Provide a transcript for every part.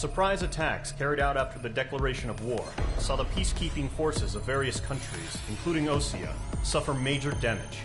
Surprise attacks carried out after the declaration of war saw the peacekeeping forces of various countries, including Osea, suffer major damage.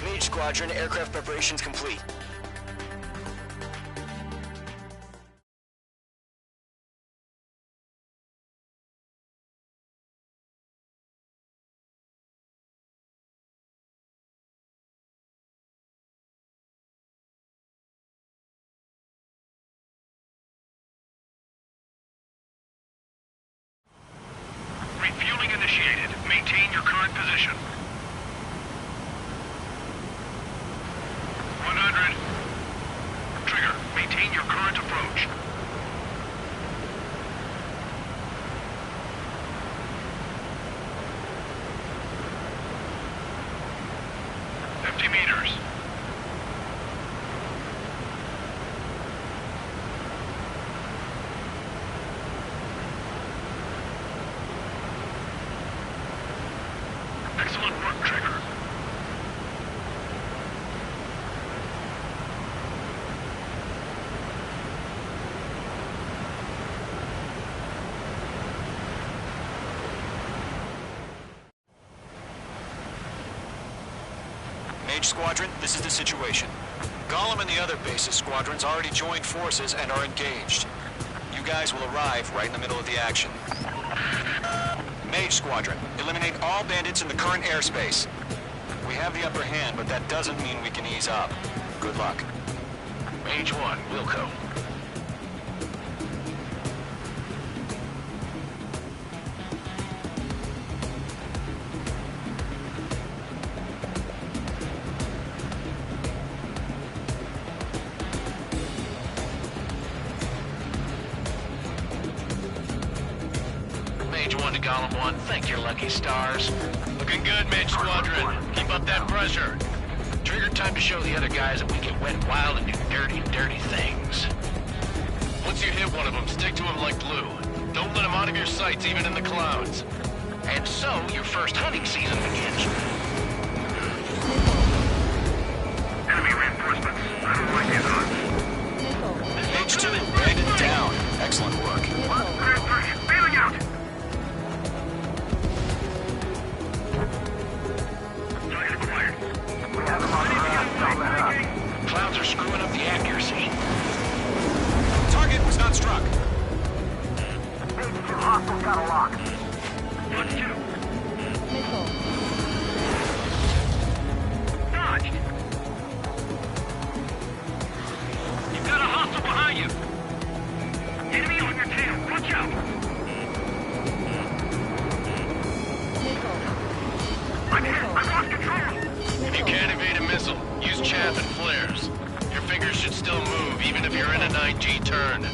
Mage Squadron, aircraft preparations complete. Refueling initiated. Maintain your current position. 100. Trigger, maintain your current approach. Fifty meters. Excellent work, Trigger. Mage Squadron, this is the situation. Golem and the other bases squadrons already joined forces and are engaged. You guys will arrive right in the middle of the action. Mage Squadron, eliminate all bandits in the current airspace. We have the upper hand, but that doesn't mean we can ease up. Good luck. Mage 1, Wilco. Mage 1 to Golem 1, thank your lucky stars. Looking good, Mage Squadron. Keep up that pressure. Trigger, time to show the other guys that we get wet wild and do dirty, dirty things. Once you hit one of them, stick to him like glue. Don't let him out of your sights, even in the clouds. And so, your first hunting season begins. Enemy reinforcements. I don't like these odds. Mage 2, bandit down. Excellent work. Bailing out! Target acquired. Clouds are screwing up the accuracy. Target was not struck. Mage 2 hostiles got a lock. Punch 2. Dodged. You've got a hostile behind you. Enemy on your tail. Watch out. I'm hit. I lost control. If you can't evade a missile, use chaff and flares. Your fingers should still move, even if you're in a 9G turn.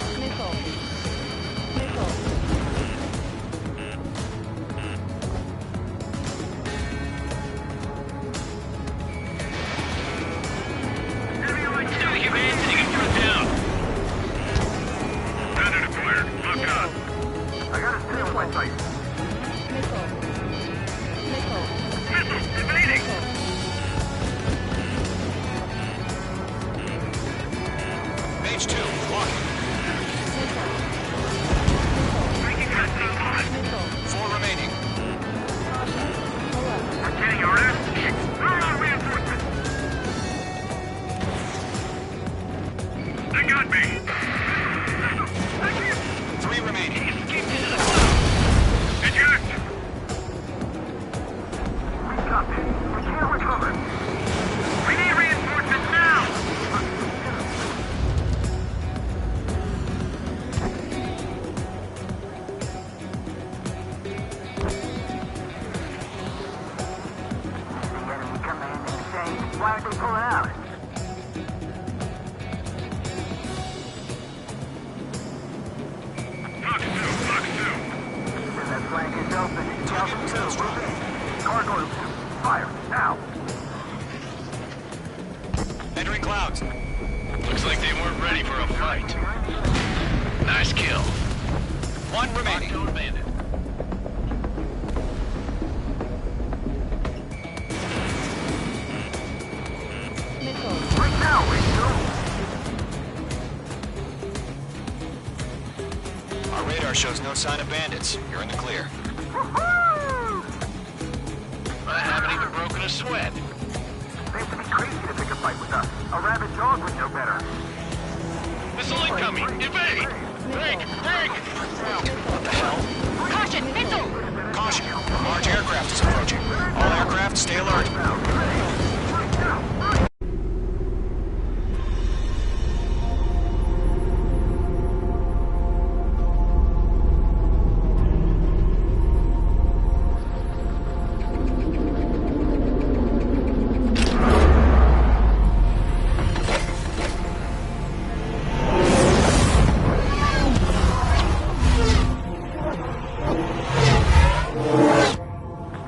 Stay your hands and you can put down. Bandit acquired. Lock out. I got a tail in my sight. Missile evading. Mage 2, blocking. Making that thing on. 4 remaining. I'm getting your ass kicked. Throw on reinforcements. They got me. 3 remaining. Gargoyle 2, fire, now! Entering clouds. Looks like they weren't ready for a fight. Nice kill. One remaining. Locked-on bandit. Right now, Rachel! Our radar shows no sign of bandits. You're in the clear. Woohoo! I haven't even broken a sweat. Seems to be crazy to pick a fight with us. A rabid dog would know better. Missile incoming! Evade! Break! Break! What the hell? Caution! Missile! Caution! A large aircraft is approaching. All aircraft, stay alert.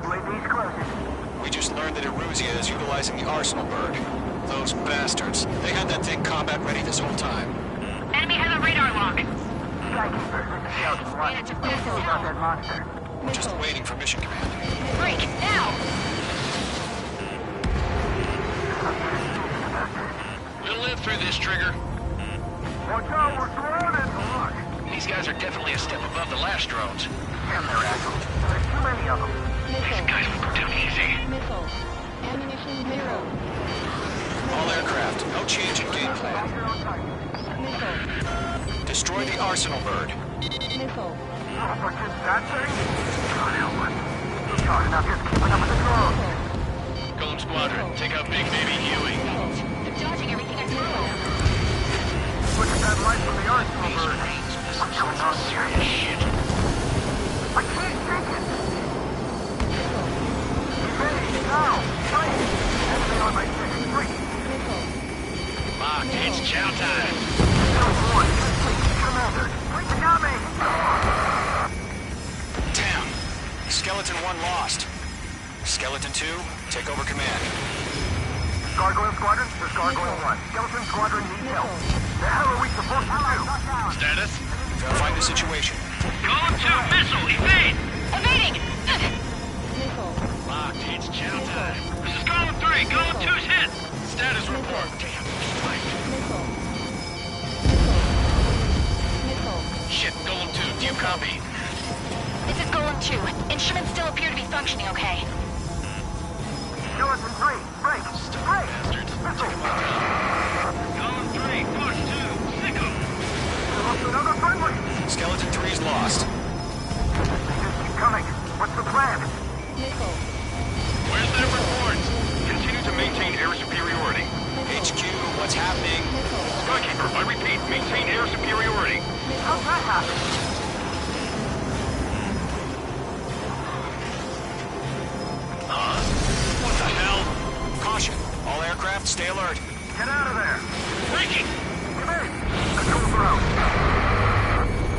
UAV's closing. We just learned that Eruzia is utilizing the Arsenal bird. Those bastards. They had that thing combat ready this whole time. Enemy has a radar lock. Skykeeper, this is Scout 1. Manage to clear Who about that monster? Just waiting for mission command. Break! Now! We'll live through this, Trigger. Watch out, we're surrounded! Look! These guys are definitely a step above the last drones. Damn, they're agile. There's too many of them. These guys will go down easy. Missiles. Ammunition 0. All aircraft, no change in game plan. Missile. Destroy the Arsenal bird. Missile. What's in that thing? God help us. God, not just keeping up with the drones. Golem Squadron, take out Big Baby Huey. I'm dodging everything I can. Look at that light from the Arsenal These bird. Marines, this What's is going some on here? serious shit. I can't take it! Evade, now! Fight! Enemy on my 6th Street! Locked, it's chow time. Kill 1, Commander! Bring the army! Damn. Skeleton 1 lost. Skeleton 2, take over command. Gargoyle Squadron, this is Gargoyle 1. Skeleton Squadron needs help. The hell are we supposed to do? Status? Verify the situation. Golem 2, missile, evade! Evading! Missile. Locked, it's chow time. This is Golem 3, Golem 2's hit. Status report. Damn, spiked. Missile. Missile. Shit, Golem 2, do you copy? This is Golem 2. Instruments still appear to be functioning okay. Skeleton 3, break! Break! Bastards. Missile! Golem 3, push 2, sick 'em. Lost another friendly! Skeleton 3's lost. Just keep coming. What's the plan? Missile. Where's that report? Continue to maintain air superiority. HQ, what's happening? Skykeeper, I repeat, maintain air superiority. How's that happen? Huh? What the hell? Caution. All aircraft, stay alert. Get out of there! Breaking! Come in! Control throw!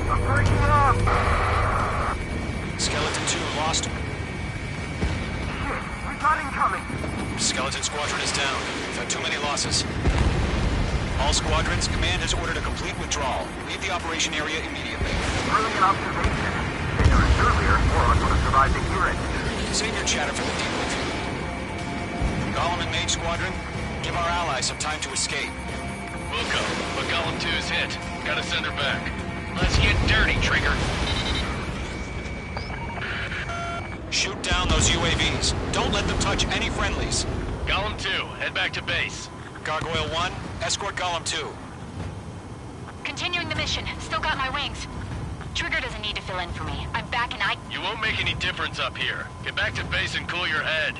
I'm breaking up! Skeleton 2 lost. Shit, we got incoming! Skeleton Squadron is down. We've had too many losses. All squadrons, command has ordered a complete withdrawal. Leave the operation area immediately. Brilliant observation. If it was earlier, more of us would have survived to hear it. Save your chatter for the debriefing. Golem and Mage Squadron, give our allies some time to escape. We'll go, but Golem 2's hit. Gotta send her back. Let's get dirty, Trigger. Shoot down those UAVs. Don't let them touch any friendlies. Golem 2, head back to base. Gargoyle 1, escort Golem 2. Continuing the mission. Still got my wings. Trigger doesn't need to fill in for me. I'm back and I... You won't make any difference up here. Get back to base and cool your head.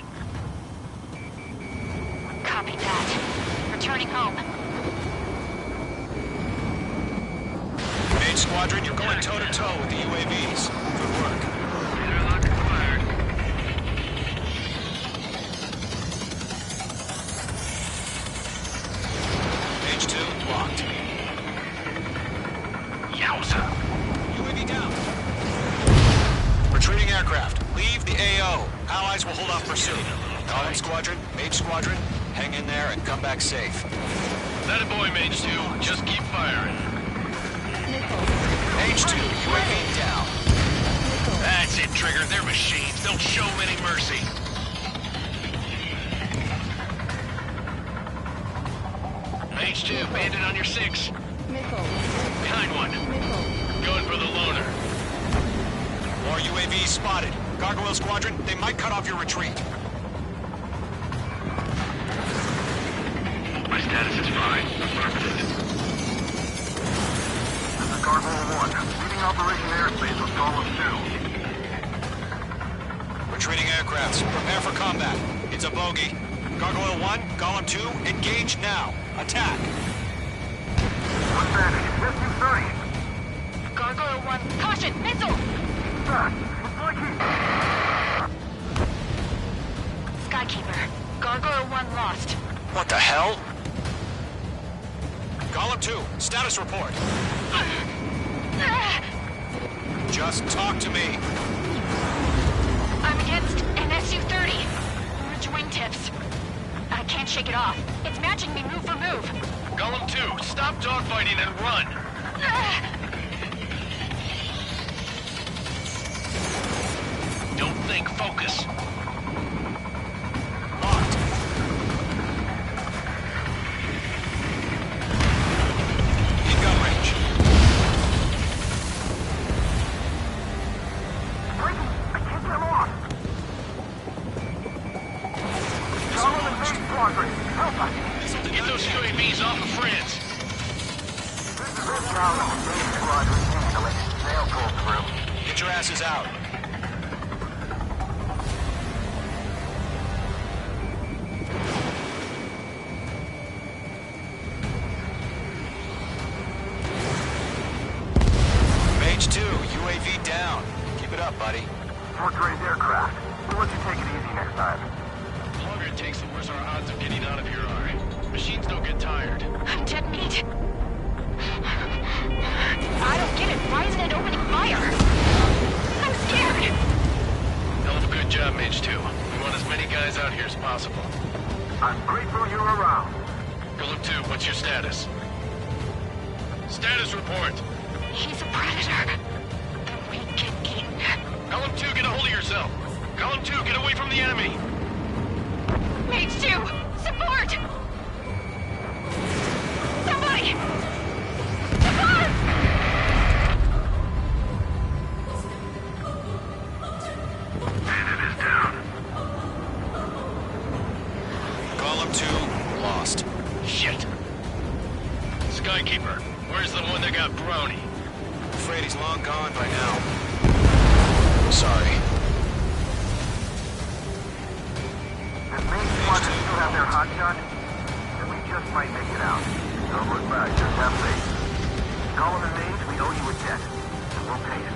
Copy that. Returning home. Mage Squadron, you're going toe-to-toe with the UAVs. Good work. Airlock acquired. Mage 2, locked. Yowza. UAV down. Retreating aircraft. Allies will hold off pursuit. Column Squadron, Mage Squadron, hang in there and come back safe. That a boy, Mage 2. Just keep firing. Missile. Mage 2, UAV down. That's it, Trigger. They're machines. Don't show them any mercy. Mage 2, bandit on your 6. Missile. Behind one. Missile. Going for the loner. More UAVs spotted. Gargoyle Squadron, they might cut off your retreat. My status is fine. Affirmative. This is Gargoyle 1. Leading Operation Airspace with Column 2. Retreating aircrafts, prepare for combat. It's a bogey. Gargoyle 1, Column 2, engage now. Attack. One bandit. SU-30. Gargoyle 1, caution, missile! It's Lucky. Skykeeper, Gargoyle 1 lost. What the hell? Column 2, status report. Just talk to me. I'm against an Su-30. Orange wingtips. I can't shake it off. It's matching me move for move. Golem 2, stop dogfighting and run. Don't think, focus. Locked. In gun range. I can't get him off. Column and Mage Squadron, help us. Get those UAVs off of France. This is Column and Mage Squadron handling. They'll pull through. Get your asses out. Mage 2, UAV down. Keep it up, buddy. Fort-raised aircraft. We'll let you take it easy next time. The longer it takes, the worse our odds of getting out of here are. Machines don't get tired. I'm dead meat. I don't get it. Why isn't it opening fire? I'm scared. Hell of a good job, Mage 2. We want as many guys out here as possible. I'm grateful you're around. Golem 2, what's your status? Status report. He's a predator. We get eaten. Golem 2, get a hold of yourself. Golem 2, get away from the enemy. Mage 2, support! Somebody! Support! Bandit is down. Column 2, lost. Shit. Skykeeper, where's the one that got Brownie? Afraid he's long gone by now. Sorry. If Mage Squadron still have their hotshot, then we just might make it out. Don't look back, just have faith. Column and Mage, we owe you a debt. And we'll pay it.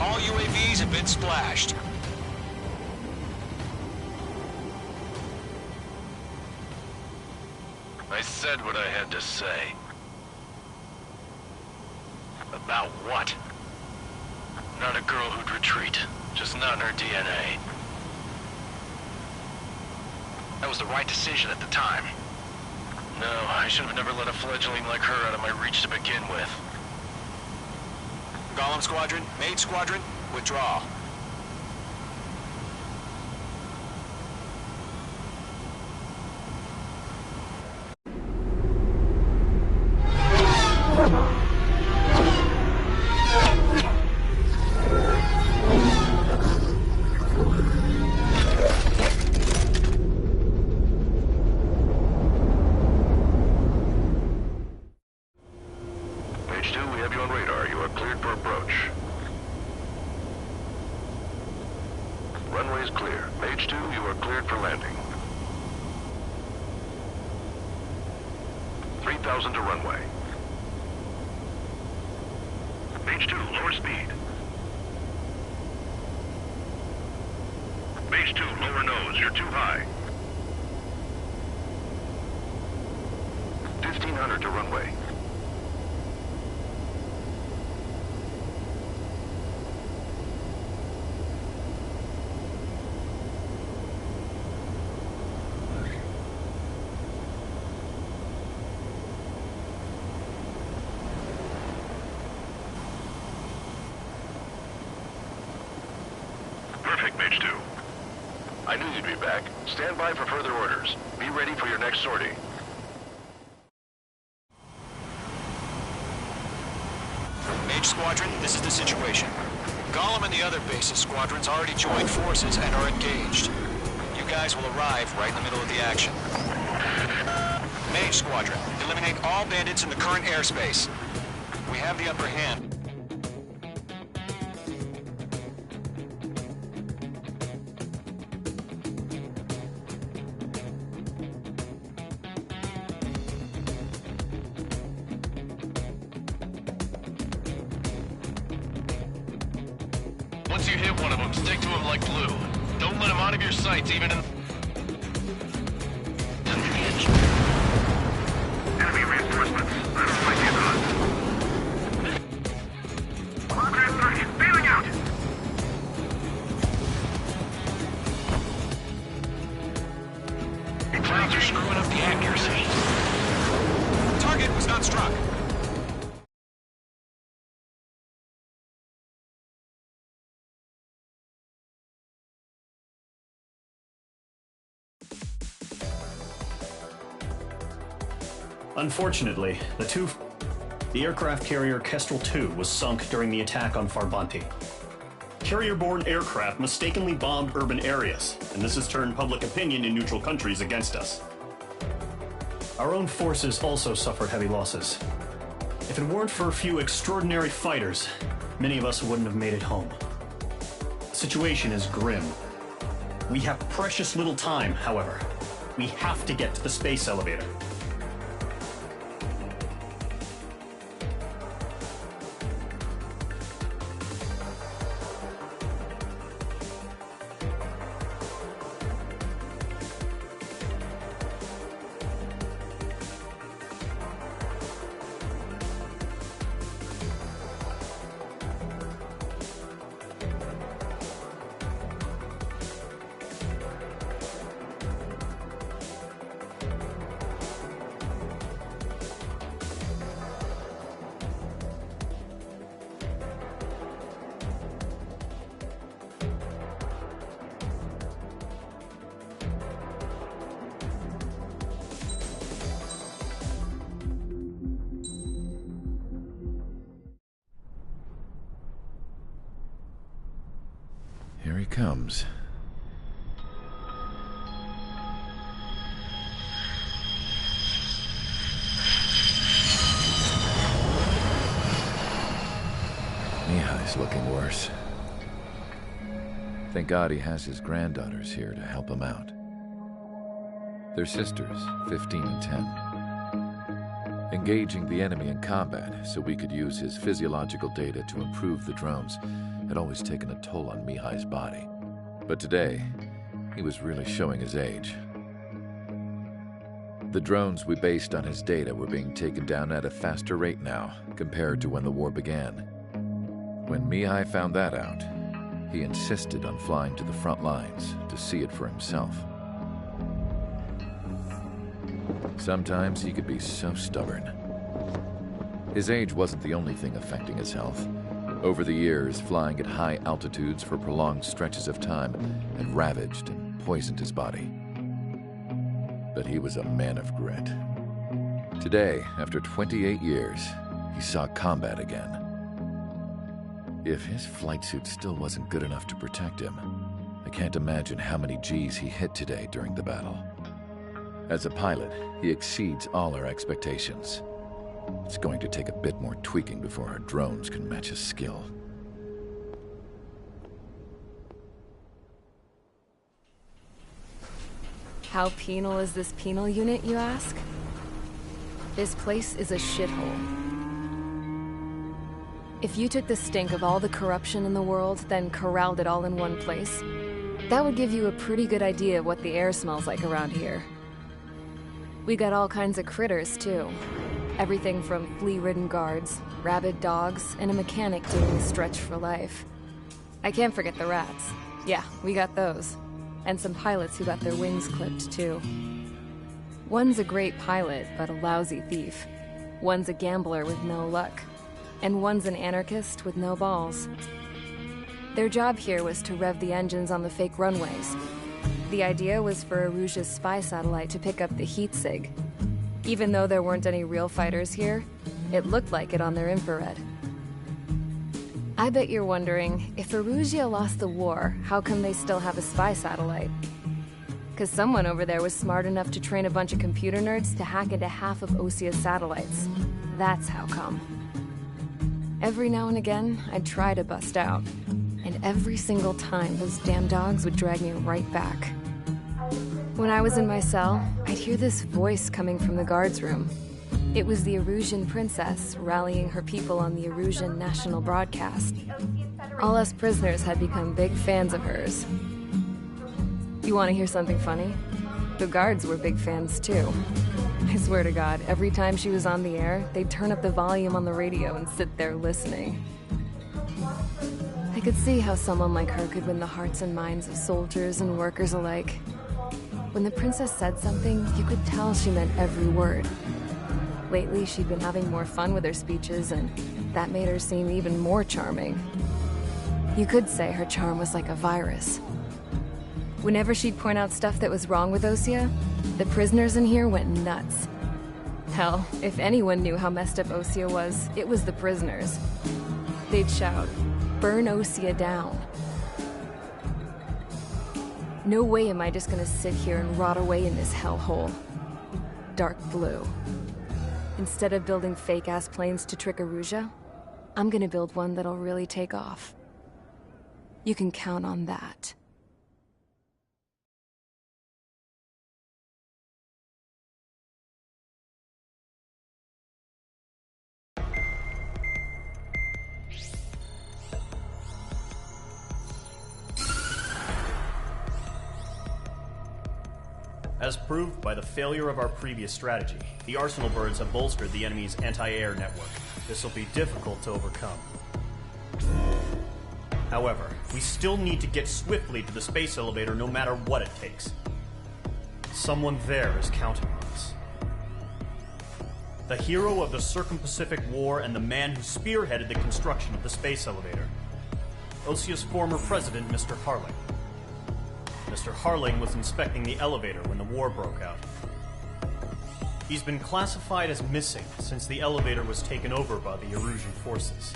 All UAVs have been splashed. I said what I had to say. About what? Not a girl who'd retreat. Just not in her DNA. That was the right decision at the time. No, I should have never let a fledgling like her out of my reach to begin with. Golem Squadron, Mage Squadron, withdraw. Mage 2, we have you on radar. You are cleared for approach. Runway is clear. Mage 2, you are cleared for landing. 3,000 to runway. Mage 2, lower speed. Mage 2, lower nose. You're too high. 1,500 to runway. I knew you'd be back. Stand by for further orders. Be ready for your next sortie. Mage Squadron, this is the situation. Gollum and the other bases squadrons already joined forces and are engaged. You guys will arrive right in the middle of the action. Mage Squadron, eliminate all bandits in the current airspace. We have the upper hand. Once you hit one of them, stick to him like glue. Don't let him out of your sights, even in... Enemy reinforcements. I don't like the odds. Progress 3, bailing out! Clouds are screwing up the accuracy. Target was not struck. Unfortunately, the aircraft carrier Kestrel II was sunk during the attack on Farbanti. Carrier-borne aircraft mistakenly bombed urban areas, and this has turned public opinion in neutral countries against us. Our own forces also suffered heavy losses. If it weren't for a few extraordinary fighters, many of us wouldn't have made it home. The situation is grim. We have precious little time, however. We have to get to the space elevator. Here he comes. Mihai's looking worse. Thank God he has his granddaughters here to help him out. They're sisters, 15 and 10. Engaging the enemy in combat so we could use his physiological data to improve the drones had always taken a toll on Mihai's body. But today, he was really showing his age. The drones we based on his data were being taken down at a faster rate now compared to when the war began. When Mihai found that out, he insisted on flying to the front lines to see it for himself. Sometimes he could be so stubborn. His age wasn't the only thing affecting his health. Over the years, flying at high altitudes for prolonged stretches of time had ravaged and poisoned his body. But he was a man of grit. Today, after 28 years, he saw combat again. If his flight suit still wasn't good enough to protect him, I can't imagine how many Gs he hit today during the battle. As a pilot, he exceeds all our expectations. It's going to take a bit more tweaking before our drones can match his skill. How penal is this penal unit, you ask? This place is a shithole. If you took the stink of all the corruption in the world, then corralled it all in one place, that would give you a pretty good idea of what the air smells like around here. We got all kinds of critters, too. Everything from flea-ridden guards, rabid dogs, and a mechanic doing the stretch for life. I can't forget the rats. Yeah, we got those. And some pilots who got their wings clipped, too. One's a great pilot, but a lousy thief. One's a gambler with no luck. And one's an anarchist with no balls. Their job here was to rev the engines on the fake runways. The idea was for Erusia's spy satellite to pick up the heat sig. Even though there weren't any real fighters here, it looked like it on their infrared. I bet you're wondering, if Erusia lost the war, how come they still have a spy satellite? Because someone over there was smart enough to train a bunch of computer nerds to hack into half of Osia's satellites. That's how come. Every now and again, I'd try to bust out. And every single time, those damn dogs would drag me right back. When I was in my cell, I'd hear this voice coming from the guards room. It was the Erusian princess rallying her people on the Erusian national broadcast. All us prisoners had become big fans of hers. You want to hear something funny? The guards were big fans too. I swear to God, every time she was on the air, they'd turn up the volume on the radio and sit there listening. I could see how someone like her could win the hearts and minds of soldiers and workers alike. When the princess said something, you could tell she meant every word. Lately, she'd been having more fun with her speeches, and that made her seem even more charming. You could say her charm was like a virus. Whenever she'd point out stuff that was wrong with Osia, the prisoners in here went nuts. Hell, if anyone knew how messed up Osia was, it was the prisoners. They'd shout, "Burn Osia down." No way am I just gonna sit here and rot away in this hellhole. Dark blue. Instead of building fake-ass planes to trick Erusia, I'm gonna build one that'll really take off. You can count on that. As proved by the failure of our previous strategy, the Arsenal birds have bolstered the enemy's anti-air network. This will be difficult to overcome. However, we still need to get swiftly to the space elevator no matter what it takes. Someone there is counting on us. The hero of the Circum-Pacific War and the man who spearheaded the construction of the space elevator. Osia's former president, Mr. Harling. Mr. Harling was inspecting the elevator when the war broke out. He's been classified as missing since the elevator was taken over by the Erusian forces.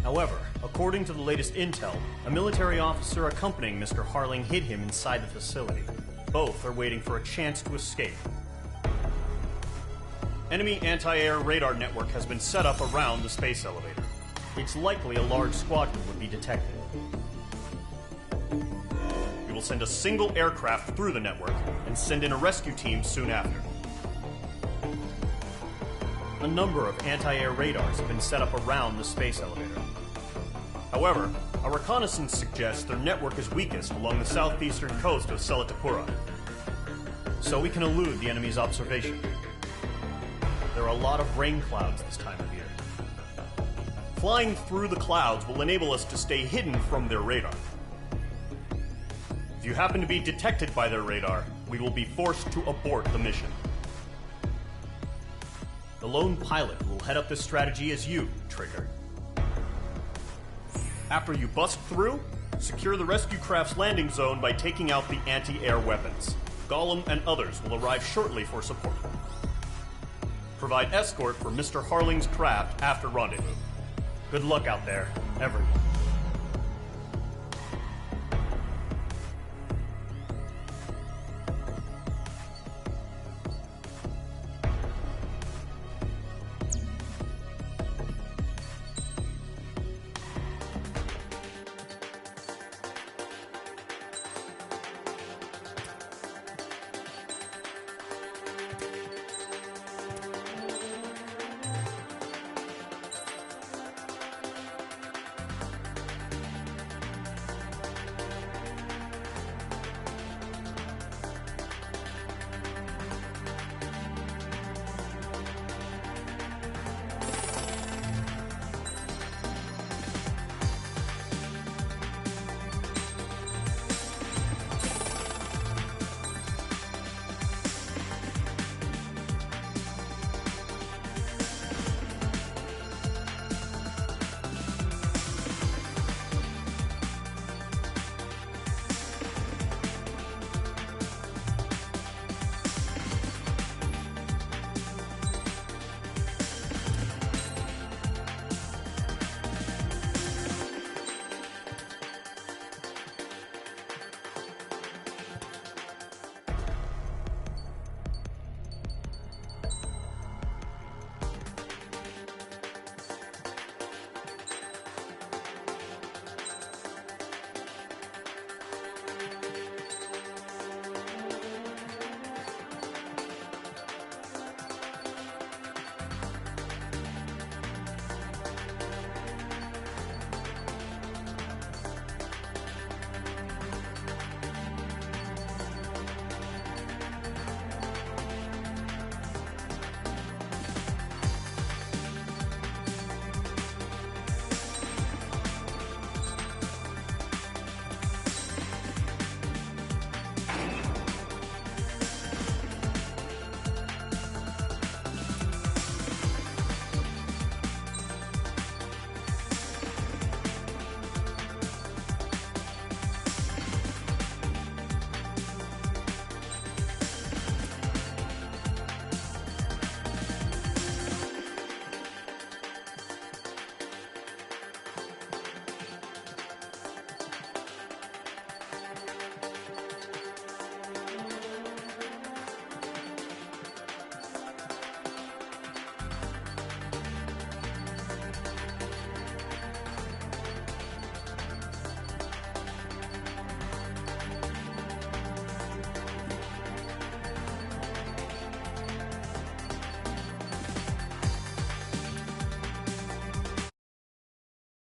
However, according to the latest intel, a military officer accompanying Mr. Harling hid him inside the facility. Both are waiting for a chance to escape. Enemy anti-air radar network has been set up around the space elevator. It's likely a large squadron would be detected. We will send a single aircraft through the network and send in a rescue team soon after. A number of anti-air radars have been set up around the space elevator. However, our reconnaissance suggests their network is weakest along the southeastern coast of Selatapura, so we can elude the enemy's observation. There are a lot of rain clouds this time of year. Flying through the clouds will enable us to stay hidden from their radar. If you happen to be detected by their radar, we will be forced to abort the mission. The lone pilot will head up this strategy as you, Trigger. After you bust through, secure the rescue craft's landing zone by taking out the anti-air weapons. Gollum and others will arrive shortly for support. Provide escort for Mr. Harling's craft after rendezvous. Good luck out there, everyone.